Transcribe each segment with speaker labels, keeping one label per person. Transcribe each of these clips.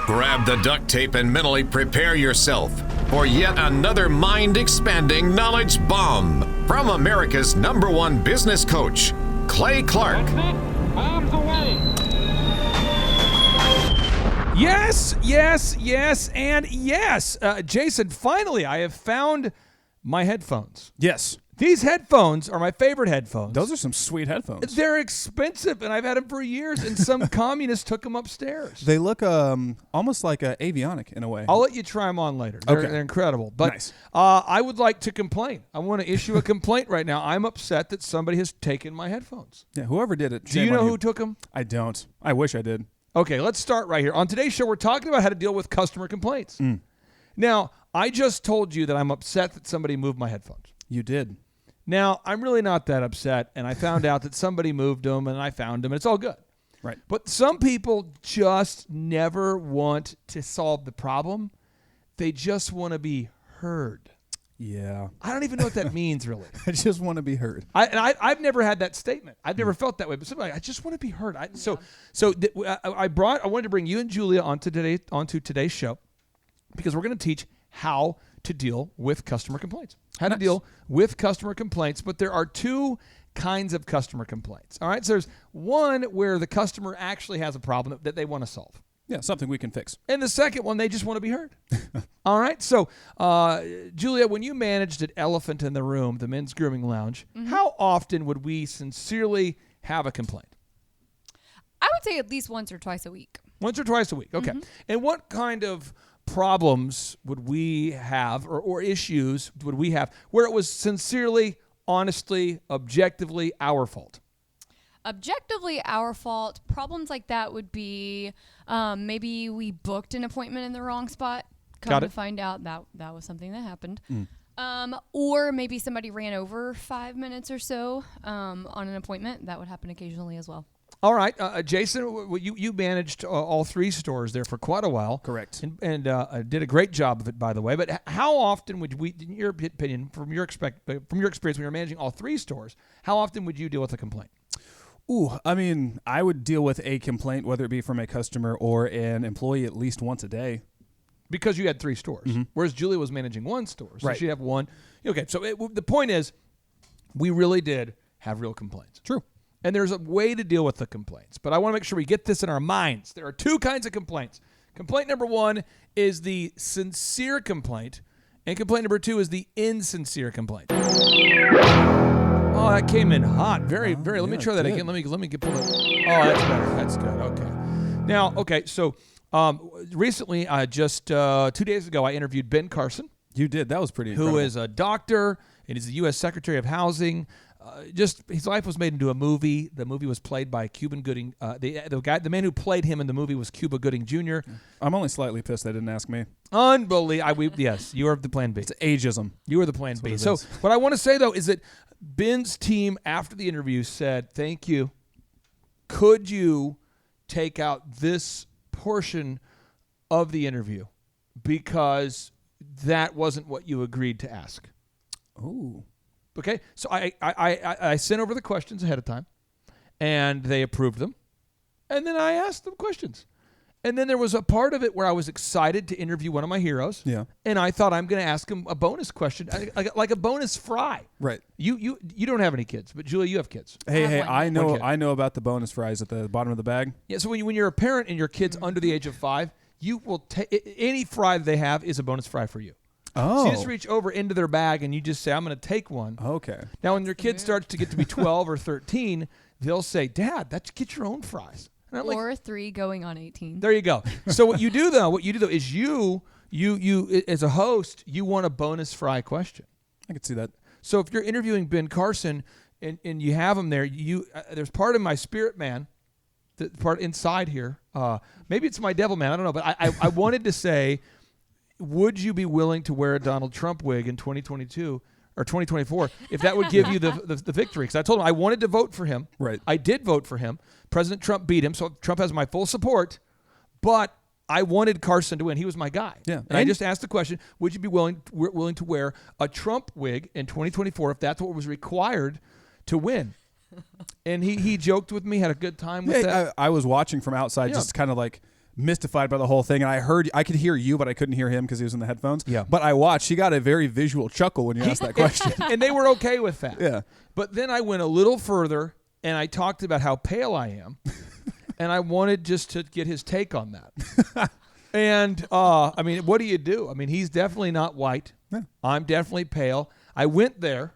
Speaker 1: Grab the duct tape and mentally prepare yourself for yet another mind-expanding knowledge bomb from America's #1 business coach, Clay Clark.
Speaker 2: That's it. Bombs away.
Speaker 3: Yes, yes, yes, and yes. Jason, finally, I have found my headphones.
Speaker 4: Yes.
Speaker 3: These headphones are my favorite headphones.
Speaker 4: Those are some sweet headphones.
Speaker 3: They're expensive, and I've had them for years, and some communist took them upstairs.
Speaker 4: They look almost like a avionic in a way.
Speaker 3: I'll let you try them on later. They're incredible. But
Speaker 4: Nice.
Speaker 3: I would like to complain. I want to issue a complaint right now. I'm upset that somebody has taken my headphones.
Speaker 4: Yeah, whoever did it.
Speaker 3: Do you know who took them?
Speaker 4: I don't. I wish I did.
Speaker 3: Okay, let's start right here. On today's show, we're talking about how to deal with customer complaints. Now, I just told you that I'm upset that somebody moved my headphones.
Speaker 4: You did.
Speaker 3: Now, I'm really not that upset, and I found out that somebody moved them, and I found them, and it's all good.
Speaker 4: Right.
Speaker 3: But some people just never want to solve the problem. They just want to be heard.
Speaker 4: Yeah.
Speaker 3: I don't even know what that means, really.
Speaker 4: I just want to be heard.
Speaker 3: I've never had that statement. I've never felt that way. But somebody, I just want to be heard. I wanted to bring you and Julia onto today's show because we're going to teach how to deal with customer complaints. How to deal with customer complaints, but there are two kinds of customer complaints. All right, so there's one where the customer actually has a problem that they want to solve.
Speaker 4: Yeah, something we can fix.
Speaker 3: And the second one, they just want to be heard. All right, so Julia, when you managed at Elephant in the Room, the men's grooming lounge, how often would we sincerely have a complaint?
Speaker 5: I would say at least once or twice a week.
Speaker 3: Once or twice a week, okay. And what kind of problems would we have or issues would we have where it was sincerely, honestly, objectively our fault?
Speaker 5: Objectively our fault. Problems like that would be maybe we booked an appointment in the wrong spot. Come to find out that was something that happened. Or maybe somebody ran over 5 minutes or so on an appointment. That would happen occasionally as well.
Speaker 3: All right, Jason, you managed all three stores there for quite a while.
Speaker 4: Correct.
Speaker 3: And did a great job of it, by the way. But how often would we, in your opinion, from your experience when you're managing all three stores, how often would you deal with a complaint?
Speaker 4: Ooh, I mean, I would deal with a complaint, whether it be from a customer or an employee, at least once a day.
Speaker 3: Because you had three stores, whereas Julia was managing one store. So she'd have one. Okay, so the point is, we really did have real complaints.
Speaker 4: True.
Speaker 3: And there's a way to deal with the complaints. But I want to make sure we get this in our minds. There are two kinds of complaints. Complaint number one is the sincere complaint, and complaint number two is the insincere complaint. Oh, that came in hot. Very, very. Let me try that again. Let me get pull it. Oh, that's better. That's good. Okay. Now, okay, so recently, just 2 days ago, I interviewed Ben Carson.
Speaker 4: You did. That was pretty incredible.
Speaker 3: Who is a doctor, and he's the U.S. Secretary of Housing. Just his life was made into a movie. The movie was played by Cuba Gooding. The man who played him in the movie was Cuba Gooding Jr.
Speaker 4: I'm only slightly pissed they didn't ask me.
Speaker 3: Unbelievable. Yes, you are the plan B.
Speaker 4: It's ageism.
Speaker 3: You are the plan B. So what I want to say, though, is that Ben's team, after the interview, said, thank you. Could you take out this portion of the interview? Because that wasn't what you agreed to ask.
Speaker 4: Oh.
Speaker 3: Okay, so I sent over the questions ahead of time, and they approved them, and then I asked them questions. And then there was a part of it where I was excited to interview one of my heroes, and I thought I'm going to ask him a bonus question, like a bonus fry.
Speaker 4: Right.
Speaker 3: You don't have any kids, but Julia, you have kids.
Speaker 4: Hey, I know about the bonus fries at the bottom of the bag.
Speaker 3: Yeah, so when you're a parent and your kid's under the age of 5, you will take any fry that they have is a bonus fry for you.
Speaker 4: Oh.
Speaker 3: So you just reach over into their bag and you just say, I'm going to take one.
Speaker 4: Okay.
Speaker 3: Now, when your kid starts to get to be 12 or 13, they'll say, Dad, get your own fries. And I'm
Speaker 5: or 3 going on 18.
Speaker 3: There you go. So what you do though is you as a host, you want a bonus fry question.
Speaker 4: I could see that.
Speaker 3: So if you're interviewing Ben Carson and you have him there, there's part of my spirit man, the part inside here. Maybe it's my devil man. I don't know. But I wanted to say, would you be willing to wear a Donald Trump wig in 2022 or 2024 if that would give you the victory? Because I told him I wanted to vote for him.
Speaker 4: Right.
Speaker 3: I did vote for him. President Trump beat him, so Trump has my full support. But I wanted Carson to win. He was my guy.
Speaker 4: Yeah.
Speaker 3: And I just asked the question, would you be willing to wear a Trump wig in 2024 if that's what was required to win? And he joked with me, had a good time with that.
Speaker 4: I was watching from outside, just kind of like mystified by the whole thing. And I could hear you, but I couldn't hear him because he was in the headphones.
Speaker 3: Yeah.
Speaker 4: But I watched. He got a very visual chuckle when you asked that question.
Speaker 3: And they were okay with that.
Speaker 4: Yeah.
Speaker 3: But then I went a little further, and I talked about how pale I am, and I wanted just to get his take on that. And, I mean, what do you do? I mean, he's definitely not white.
Speaker 4: Yeah.
Speaker 3: I'm definitely pale. I went there,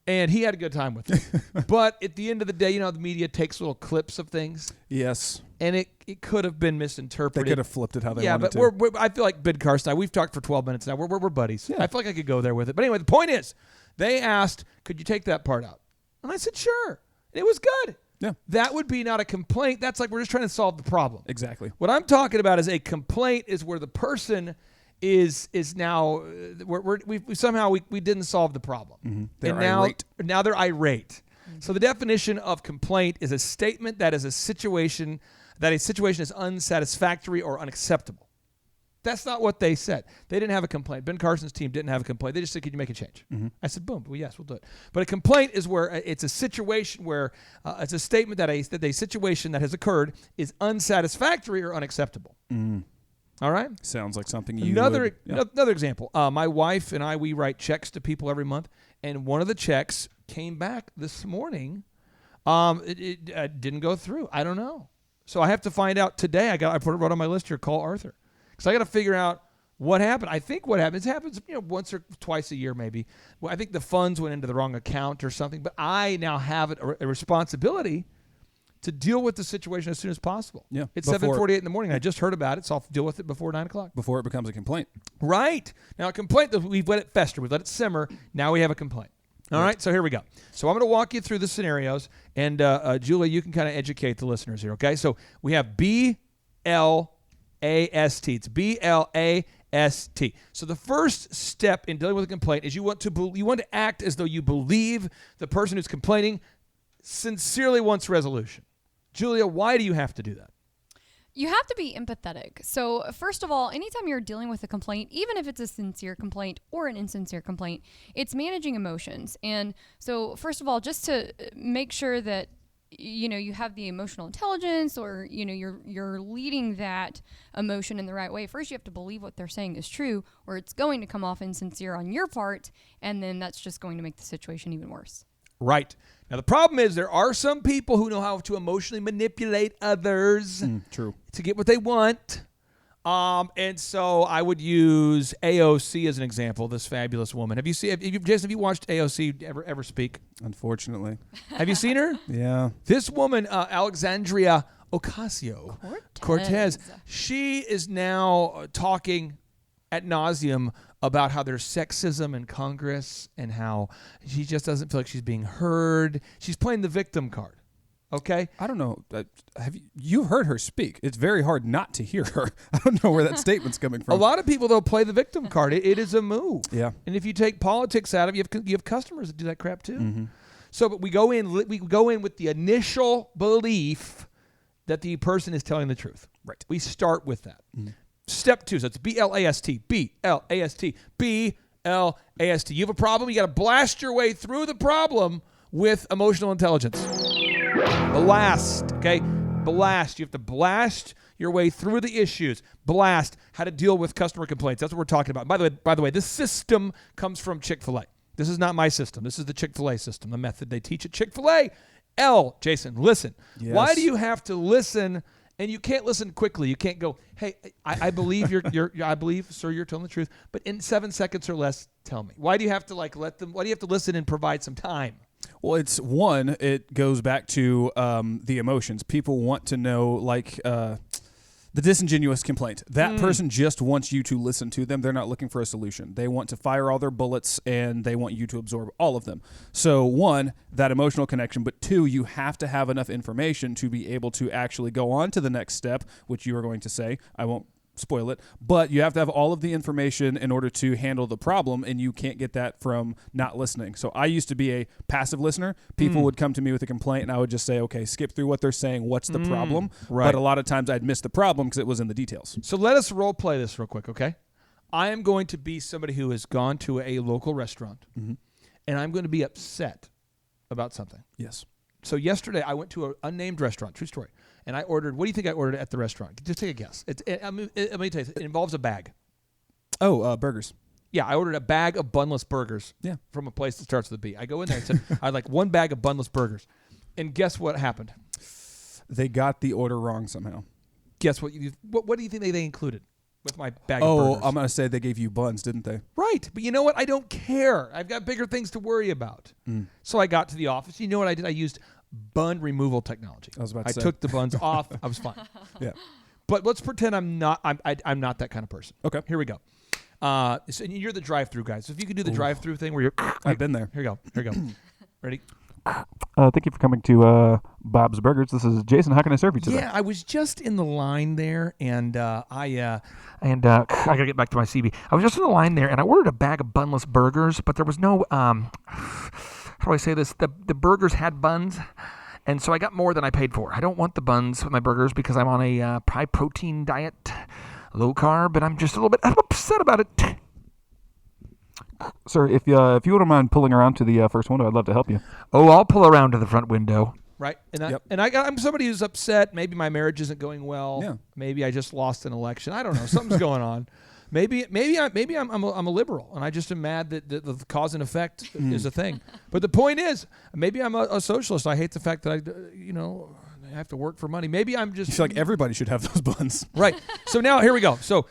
Speaker 3: and he had a good time with it. But at the end of the day, the media takes little clips of things.
Speaker 4: Yes.
Speaker 3: And it could have been misinterpreted.
Speaker 4: They could have flipped it how they
Speaker 3: yeah,
Speaker 4: wanted
Speaker 3: but
Speaker 4: to.
Speaker 3: I feel like Ben Carson and I, we've talked for 12 minutes now. We're buddies.
Speaker 4: Yeah.
Speaker 3: I feel like I could go there with it. But anyway, the point is, they asked, could you take that part out? And I said, sure. And it was good.
Speaker 4: Yeah.
Speaker 3: That would be not a complaint. That's like we're just trying to solve the problem.
Speaker 4: Exactly.
Speaker 3: What I'm talking about is a complaint is where the person is now we somehow didn't solve the problem.
Speaker 4: Mm-hmm. They're
Speaker 3: and
Speaker 4: irate.
Speaker 3: Now they're irate. So the definition of complaint is a statement that is a situation is unsatisfactory or unacceptable. That's not what they said. They didn't have a complaint. Ben Carson's team didn't have a complaint. They just said, "Could you make a change?"
Speaker 4: Mm-hmm.
Speaker 3: I said, "Boom. Well, yes, we'll do it." But a complaint is where it's a situation where it's a statement that a situation that has occurred is unsatisfactory or unacceptable.
Speaker 4: Mm.
Speaker 3: All right.
Speaker 4: Sounds like something you
Speaker 3: Another
Speaker 4: would,
Speaker 3: example. My wife and I, we write checks to people every month, and one of the checks came back this morning. It didn't go through. I don't know. So I have to find out today. I put it right on my list here. Call Arthur. So I got to figure out what happened. I think what happens once or twice a year maybe. Well, I think the funds went into the wrong account or something. But I now have a responsibility to deal with the situation as soon as possible.
Speaker 4: Yeah.
Speaker 3: It's 7:48 in the morning. I just heard about it, so I'll deal with it before 9 o'clock.
Speaker 4: before it becomes a complaint.
Speaker 3: Right. Now a complaint, we've let it fester. We've let it simmer. Now we have a complaint. All right. So here we go. So I'm going to walk you through the scenarios. And Julia, you can kind of educate the listeners here, okay? So we have B.L.A.S.T. It's B.L.A.S.T. So the first step in dealing with a complaint is you want to act as though you believe the person who's complaining sincerely wants resolution. Julia, why do you have to do that?
Speaker 5: You have to be empathetic. So first of all, anytime you're dealing with a complaint, even if it's a sincere complaint or an insincere complaint, it's managing emotions. And so first of all, just to make sure that you have the emotional intelligence, or you're leading that emotion in the right way. First, you have to believe what they're saying is true, or it's going to come off insincere on your part, and then that's just going to make the situation even worse.
Speaker 3: Right. Now, the problem is there are some people who know how to emotionally manipulate others
Speaker 4: True.
Speaker 3: to get what they want. And so I would use AOC as an example, this fabulous woman. Jason, have you watched AOC ever speak?
Speaker 4: Unfortunately.
Speaker 3: Have you seen her?
Speaker 4: Yeah.
Speaker 3: This woman, Alexandria Ocasio-Cortez, she is now talking ad nauseum about how there's sexism in Congress and how she just doesn't feel like she's being heard. She's playing the victim card. Okay?
Speaker 4: I don't know. You've heard her speak. It's very hard not to hear her. I don't know where that statement's coming from.
Speaker 3: A lot of people, though, play the victim card. It is a move.
Speaker 4: Yeah.
Speaker 3: And if you take politics out of it, you have customers that do that crap too.
Speaker 4: Mm-hmm.
Speaker 3: So, but we go in with the initial belief that the person is telling the truth.
Speaker 4: Right.
Speaker 3: We start with that.
Speaker 4: Mm-hmm.
Speaker 3: Step 2, so it's B.L.A.S.T. B.L.A.S.T. B.L.A.S.T. You have a problem, you got to blast your way through the problem with emotional intelligence. B.L.A.S.T. Okay? B.L.A.S.T. You have to blast your way through the issues. B.L.A.S.T. How to deal with customer complaints. That's what we're talking about. By the way, this system comes from Chick-fil-A. This is not my system. This is the Chick-fil-A system, the method they teach at Chick-fil-A. Jason, listen.
Speaker 4: Yes.
Speaker 3: Why do you have to listen? And you can't listen quickly. You can't go, hey, I believe I believe, sir, you're telling the truth. But in 7 seconds or less, tell me. Why do you have to let them? Why do you have to listen and provide some time?
Speaker 4: Well, it goes back to the emotions. People want to know, the disingenuous complaint. That person just wants you to listen to them. They're not looking for a solution. They want to fire all their bullets, and they want you to absorb all of them. So, 1, that emotional connection. But 2, you have to have enough information to be able to actually go on to the next step, which you are going to say. I won't spoil it, but you have to have all of the information in order to handle the problem, and you can't get that from not listening. So I used to be a passive listener. People would come to me with a complaint, and I would just say, okay, skip through what they're saying. What's the problem?
Speaker 3: Right.
Speaker 4: But a lot of times I'd miss the problem because it was in the details.
Speaker 3: So let us role play this real quick, okay? I am going to be somebody who has gone to a local restaurant, and I'm going to be upset about something.
Speaker 4: Yes.
Speaker 3: So yesterday I went to an unnamed restaurant, true story, and I ordered. What do you think I ordered at the restaurant? Just take a guess. Let me tell you, it involves a bag.
Speaker 4: Oh, burgers.
Speaker 3: Yeah, I ordered a bag of bunless burgers.
Speaker 4: Yeah.
Speaker 3: From a place that starts with a B. I go in there and said, I'd like one bag of bunless burgers, and guess what happened?
Speaker 4: They got the order wrong somehow.
Speaker 3: Guess what? What do you think they included with my bag of burgers?
Speaker 4: Oh, I'm gonna say they gave you buns, didn't they?
Speaker 3: Right, but you know what? I don't care. I've got bigger things to worry about. So I got to the office. You know what I did? I used bun removal technology.
Speaker 4: I was about to say.
Speaker 3: took the buns off. I was fine.
Speaker 4: Yeah.
Speaker 3: But let's pretend I'm not. I'm not that kind of person.
Speaker 4: Okay.
Speaker 3: Here we go. So you're the drive-through guy. So if you could do the drive-through thing where you're,
Speaker 4: I've been there.
Speaker 3: Here you go. Ready?
Speaker 6: Thank you for coming to Bob's Burgers. This is Jason. How can I serve you today?
Speaker 3: Yeah, I was just in the line there, and I gotta get back to my CB. I was just in the line there, and I ordered a bag of bunless burgers, but there was no how do I say this? The burgers had buns, and so I got more than I paid for. I don't want the buns with my burgers because I'm on a high protein diet, low carb, and I'm just a little bit upset about it.
Speaker 6: Sir, if you wouldn't mind pulling around to the first window, I'd love to help you.
Speaker 3: Oh, I'll pull around to the front window. Right,
Speaker 4: Yep.
Speaker 3: I'm somebody who's upset. Maybe my marriage isn't going well.
Speaker 4: Yeah.
Speaker 3: Maybe I just lost an election. I don't know. Something's going on. Maybe I'm a liberal, and I just am mad that the cause and effect is a thing. But the point is, maybe I'm a socialist. I hate the fact that I have to work for money. Maybe I'm just.
Speaker 4: You feel like everybody should have those buns.
Speaker 3: Right. So now here we go. So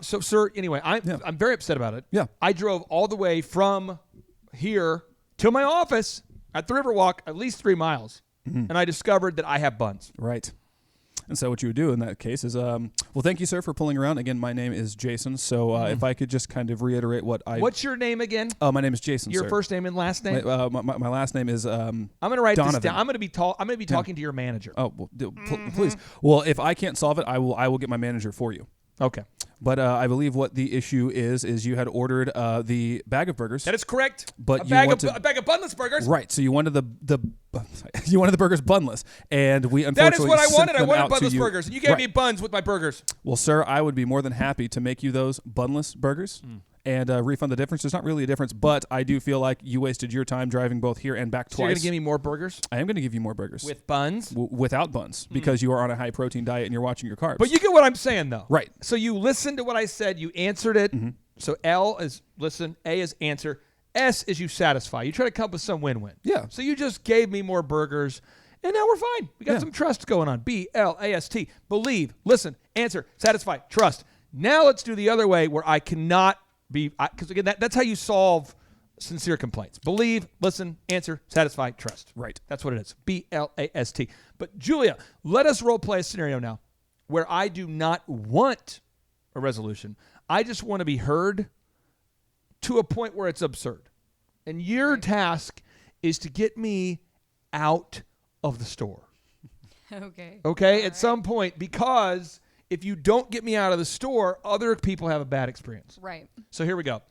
Speaker 3: sir, anyway, I'm very upset about it.
Speaker 4: Yeah.
Speaker 3: I drove all the way from here to my office at the Riverwalk, at least 3 miles, and I discovered that I have buns.
Speaker 4: Right. And so what you would do in that case is, well, thank you, sir, for pulling around. Again, my name is Jason. So if I could just kind of reiterate what I...
Speaker 3: What's your name again?
Speaker 4: My name is Jason,
Speaker 3: Your
Speaker 4: sir.
Speaker 3: first name and last name?
Speaker 4: My last name is
Speaker 3: I'm going to write
Speaker 4: Donovan.
Speaker 3: this down. I'm going to be talking to your manager.
Speaker 4: Oh, well, please. Well, if I can't solve it, I will get my manager for you.
Speaker 3: Okay.
Speaker 4: But I believe what the issue is you had ordered the bag of burgers.
Speaker 3: That is correct.
Speaker 4: But
Speaker 3: a
Speaker 4: you
Speaker 3: bag
Speaker 4: wanted-
Speaker 3: of bunless burgers.
Speaker 4: Right. So you wanted the you wanted the burgers bunless, and we
Speaker 3: That
Speaker 4: unfortunately
Speaker 3: is what I
Speaker 4: sent
Speaker 3: wanted. I
Speaker 4: them
Speaker 3: wanted
Speaker 4: out to
Speaker 3: bunless
Speaker 4: you.
Speaker 3: burgers, and you gave
Speaker 4: Right.
Speaker 3: me buns with my burgers.
Speaker 4: Well, sir, I would be more than happy to make you those bunless burgers and refund the difference. There's not really a difference, but I do feel like you wasted your time driving both here and back
Speaker 3: So you're
Speaker 4: twice.
Speaker 3: going to give me more burgers
Speaker 4: I am going to give you more burgers
Speaker 3: with buns?
Speaker 4: without buns because you are on a high protein diet and you're watching your carbs.
Speaker 3: But you get what I'm saying, though.
Speaker 4: Right.
Speaker 3: So you listened to what I said. You answered it. So L is listen. A is answer. S is you satisfy. You try to come up with some win-win.
Speaker 4: Yeah.
Speaker 3: So you just gave me more burgers, and now we're fine. We got
Speaker 4: Yeah.
Speaker 3: some trust going on. B.L.A.S.T. Believe, listen, answer, satisfy, trust. Now let's do the other way where I cannot be, because again, that's how you solve sincere complaints. Believe, listen, answer, satisfy, trust.
Speaker 4: Right.
Speaker 3: That's what it is. B.L.A.S.T. But Julia, let us role play a scenario now where I do not want a resolution. I just want to be heard to a point where it's absurd. And your task is to get me out of the store.
Speaker 5: Okay.
Speaker 3: Okay?
Speaker 5: All
Speaker 3: At some point, because if you don't get me out of the store, other people have a bad experience.
Speaker 5: Right.
Speaker 3: So here we go.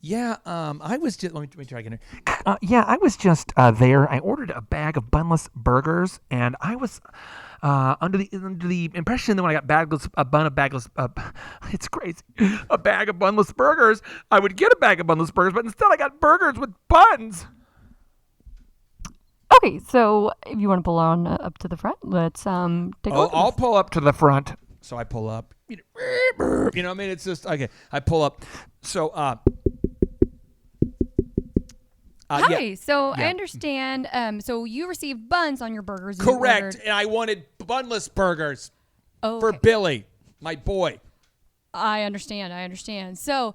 Speaker 3: Yeah, I was just, let me try again.
Speaker 7: I was just there. I ordered a bag of bunless burgers, and I was under the impression that when I got it's crazy, a bag of bunless burgers, I would get a bag of bunless burgers, but instead I got burgers with buns.
Speaker 8: Okay, so if you want to pull on up to the front, let's take a look.
Speaker 3: I'll pull up to the front. So I pull up. It's just, okay, I pull up. So,
Speaker 5: Hi.
Speaker 3: yeah.
Speaker 5: So
Speaker 3: Yeah.
Speaker 5: I understand. So you received buns on your burgers. You
Speaker 3: Correct.
Speaker 5: ordered-
Speaker 3: And I wanted bunless burgers
Speaker 5: Oh,
Speaker 3: for
Speaker 5: okay.
Speaker 3: Billy, my boy.
Speaker 5: I understand. So,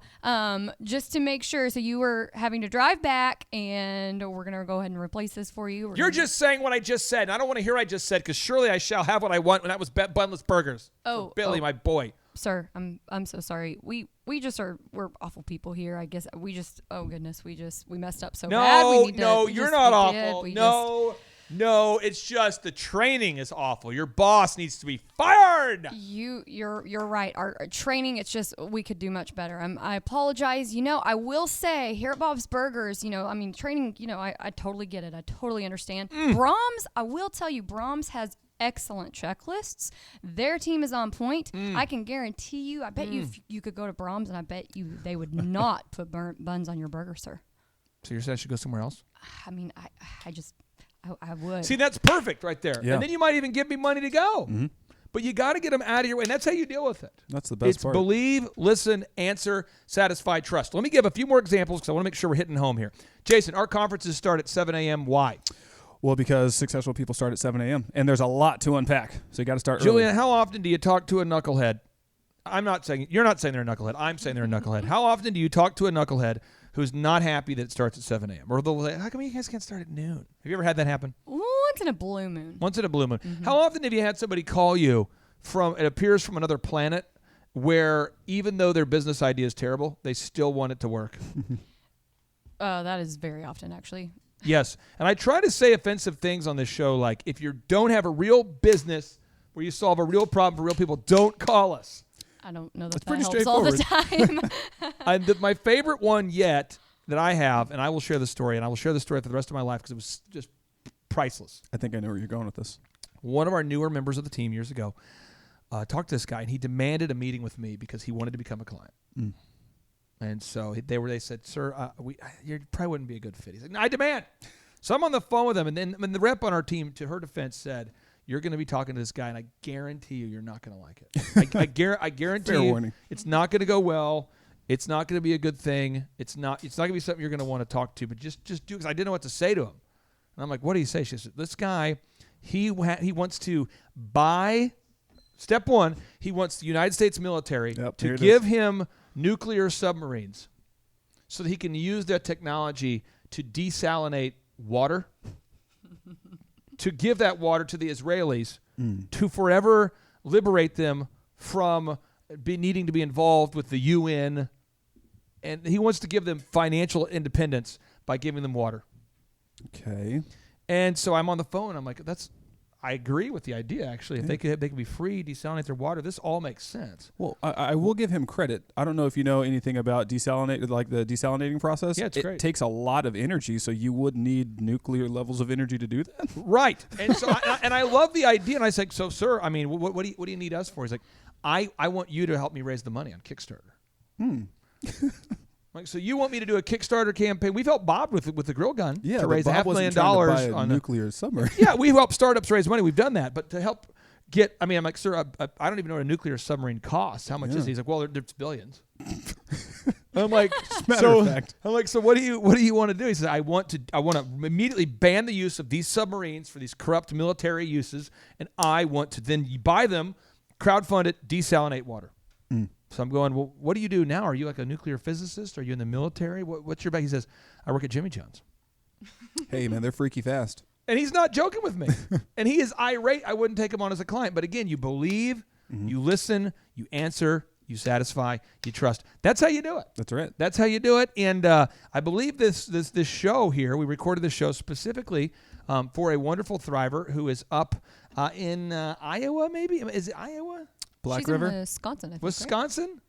Speaker 5: just to make sure, so you were having to drive back, and we're gonna go ahead and replace this for you.
Speaker 3: You're just saying what I just said. And I don't want to hear what I just said because surely I shall have what I want when that was bunless burgers.
Speaker 5: Oh,
Speaker 3: for Billy,
Speaker 5: oh.
Speaker 3: my boy.
Speaker 5: Sir, I'm so sorry. We just we're awful people here. I guess we just, oh goodness, we messed up so bad. We need to- we
Speaker 3: you're
Speaker 5: just-
Speaker 3: not
Speaker 5: we did.
Speaker 3: awful.
Speaker 5: We
Speaker 3: No, it's just the training is awful. Your boss needs to be fired.
Speaker 5: You're right. Our training, it's just we could do much better. I apologize. I will say here at Bob's Burgers, training. I totally get it. I totally understand. Brahms, I will tell you, Brahms has excellent checklists. Their team is on point. I can guarantee you. I bet you if you could go to Brahms, and I bet you they would not put buns on your burger, sir.
Speaker 3: So you're saying I should go somewhere else?
Speaker 5: I mean, I would.
Speaker 3: See, that's perfect right there.
Speaker 4: Yeah.
Speaker 3: And then you might even give me money to go. But you got to get them out of your way, and that's how you deal with it.
Speaker 4: That's the best part.
Speaker 3: Believe, listen, answer, satisfy, trust. Let me give a few more examples because I want to make sure we're hitting home here. Jason, our conferences start at 7 a.m. Why?
Speaker 4: Well, because successful people start at 7 a.m. and there's a lot to unpack, so you got to start
Speaker 3: Julian,
Speaker 4: early.
Speaker 3: how often do you talk to a knucklehead? You're not saying they're a knucklehead. I'm saying they're a knucklehead. How often do you talk to a knucklehead who's not happy that it starts at 7 a.m.? Or they'll say, how come you guys can't start at noon? Have you ever had that happen?
Speaker 5: Once in a blue moon.
Speaker 3: Once in a blue moon. How often have you had somebody call you it appears from another planet where even though their business idea is terrible, they still want it to work?
Speaker 5: That is very often, actually.
Speaker 3: Yes. And I try to say offensive things on this show, like if you don't have a real business where you solve a real problem for real people, don't call us.
Speaker 5: I don't know that
Speaker 4: pretty
Speaker 5: helps all the time.
Speaker 3: My favorite one yet that I have, and I will share the story, and I will share the story for the rest of my life because it was just priceless.
Speaker 4: I think I know where you're going with this.
Speaker 3: One of our newer members of the team years ago talked to this guy, and he demanded a meeting with me because he wanted to become a client. And so they said, sir, you probably wouldn't be a good fit. He's like, no, I demand. So I'm on the phone with him, and then the rep on our team, to her defense, said, you're going to be talking to this guy, and I guarantee you're not going to like it. I guarantee
Speaker 4: Fair
Speaker 3: you
Speaker 4: warning.
Speaker 3: It's not going to go well. It's not going to be a good thing. It's not going to be something you're going to want to talk to, but just do it, because I didn't know what to say to him. And I'm like, what do you say? She said, this guy, he wants to buy, step one, he wants the United States military to give him nuclear submarines so that he can use that technology to desalinate water, to give that water to the Israelis, to forever liberate them from needing to be involved with the UN. And he wants to give them financial independence by giving them water.
Speaker 4: Okay.
Speaker 3: And so I'm on the phone. I'm like, I agree with the idea, actually. If they could be free, desalinate their water, this all makes sense.
Speaker 4: Well, I will give him credit. I don't know if you know anything about the desalinating process.
Speaker 3: Yeah, it's great.
Speaker 4: It takes a lot of energy, so you would need nuclear levels of energy to do that.
Speaker 3: Right. And so I love the idea. And I said, so, sir, I mean, what do you need us for? He's like, I want you to help me raise the money on Kickstarter. Like, so you want me to do a Kickstarter campaign? We've helped Bob with the grill gun to raise $500,000
Speaker 4: on a nuclear submarine.
Speaker 3: Yeah, we help startups raise money. We've done that, but to help I'm like, sir, I don't even know what a nuclear submarine costs. How much is it? He's like, well, there's billions. I'm like, so what do you want to do? He says, I want to immediately ban the use of these submarines for these corrupt military uses, and I want to then buy them, crowdfund it, desalinate water. So I'm going, well, what do you do now? Are you like a nuclear physicist? Are you in the military? What's your bag? He says, I work at Jimmy John's.
Speaker 4: Hey, man, they're freaky fast.
Speaker 3: And he's not joking with me. And he is irate. I wouldn't take him on as a client. But again, you believe, you listen, you answer, you satisfy, you trust. That's how you do it.
Speaker 4: That's right.
Speaker 3: That's how you do it. And I believe this show here, we recorded this show specifically for a wonderful thriver who is up in Iowa, maybe? Is it Iowa?
Speaker 5: She's in Wisconsin, I think.
Speaker 3: Wisconsin? Right?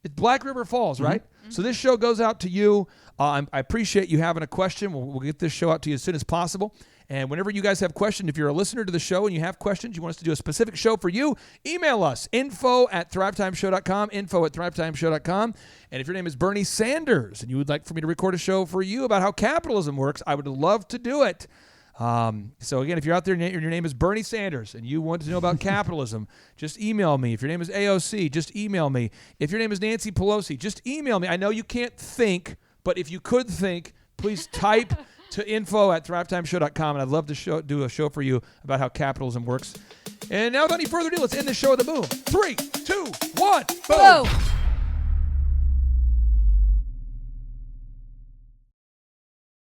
Speaker 3: It's Black River Falls, right? So this show goes out to you. I appreciate you having a question. We'll get this show out to you as soon as possible. And whenever you guys have questions, if you're a listener to the show and you have questions, you want us to do a specific show for you, email us, info@thrivetimeshow.com, info@thrivetimeshow.com. And if your name is Bernie Sanders and you would like for me to record a show for you about how capitalism works, I would love to do it. So again, if you're out there and your name is Bernie Sanders and you want to know about capitalism, just email me. If your name is AOC, just email me. If your name is Nancy Pelosi, just email me. I know you can't think, but if you could think, please type to info@thrivetimeshow.com, and I'd love to do a show for you about how capitalism works. And now, without any further ado, let's end the show at the boom. 3, 2, 1, boom.
Speaker 5: Whoa.